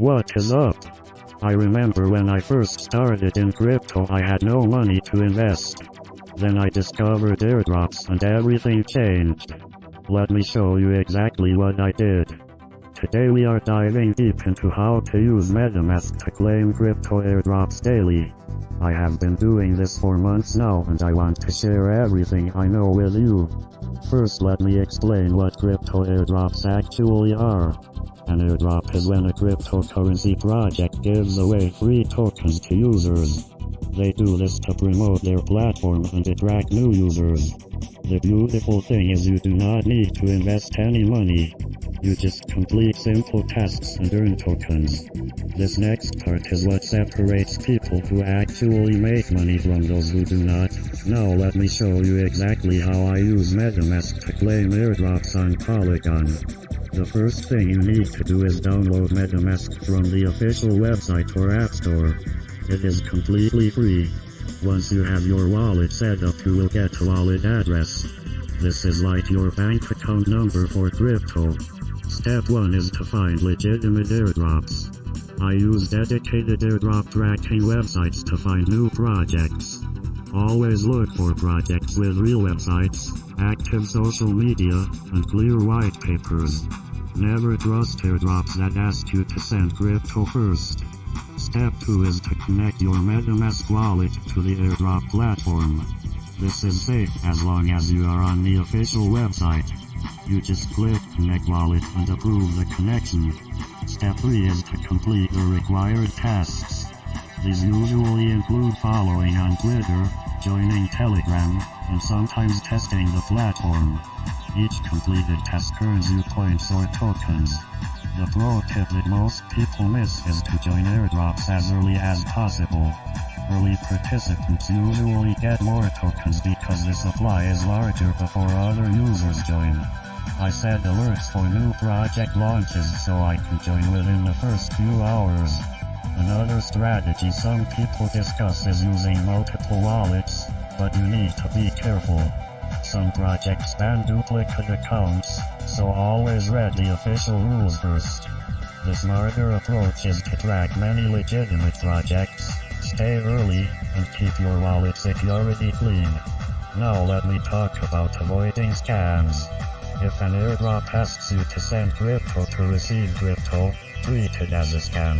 What is up? I remember when I first started in crypto I had no money to invest. Then I discovered airdrops and everything changed. Let me show you exactly what I did. Today we are diving deep into how to use MetaMask to claim crypto airdrops daily. I have been doing this for months now and I want to share everything I know with you. First, let me explain what crypto airdrops actually are. An airdrop is when a cryptocurrency project gives away free tokens to users. They do this to promote their platform and attract new users. The beautiful thing is you do not need to invest any money. You just complete simple tasks and earn tokens. This next part is what separates people who actually make money from those who do not. Now let me show you exactly how I use MetaMask to claim airdrops on Polygon. The first thing you need to do is download MetaMask from the official website or app store. It is completely free. Once you have your wallet set up, you will get a wallet address. This is like your bank account number for crypto. Step 1 is to find legitimate airdrops. I use dedicated airdrop tracking websites to find new projects. Always look for projects with real websites, active social media, and clear white papers. Never trust airdrops that ask you to send crypto first. Step 2 is to connect your MetaMask wallet to the airdrop platform. This is safe as long as you are on the official website. You just click Connect Wallet and approve the connection. Step 3 is to complete the required tasks. These usually include following on Twitter, joining Telegram, and sometimes testing the platform. Each completed task earns you points or tokens. The pro tip that most people miss is to join airdrops as early as possible. Early participants usually get more tokens because the supply is larger before other users join. I set alerts for new project launches so I can join within the first few hours. Another strategy some people discuss is using multiple wallets, but you need to be careful. Some projects ban duplicate accounts, so always read the official rules first. The smarter approach is to track many legitimate projects, stay early, and keep your wallet security clean. Now let me talk about avoiding scams. If an airdrop asks you to send crypto to receive crypto, treat it as a scam.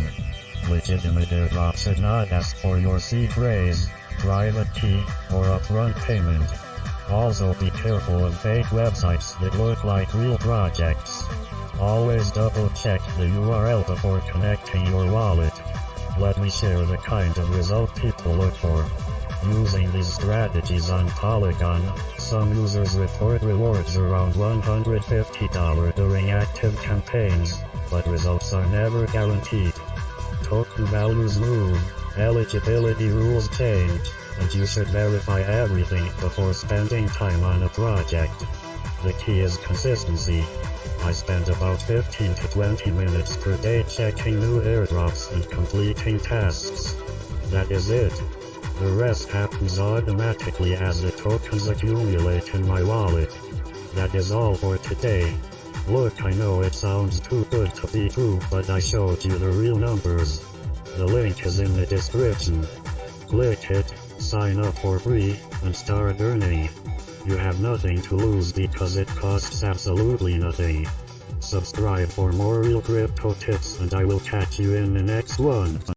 Legitimate airdrops should not ask for your seed phrase, private key, or upfront payment. Also be careful of fake websites that look like real projects. Always double check the URL before connecting your wallet. Let me share the kind of result people look for. Using these strategies on Polygon, some users report rewards around $150 during active campaigns, but results are never guaranteed. Token values move, eligibility rules change, and you should verify everything before spending time on a project. The key is consistency. I spend about 15 to 20 minutes per day checking new airdrops and completing tasks. That is it. The rest happens automatically as the tokens accumulate in my wallet. That is all for today. Look, I know it sounds too good to be true, but I showed you the real numbers. The link is in the description. Click it, sign up for free, and start earning. You have nothing to lose because it costs absolutely nothing. Subscribe for more real crypto tips and I will catch you in the next one.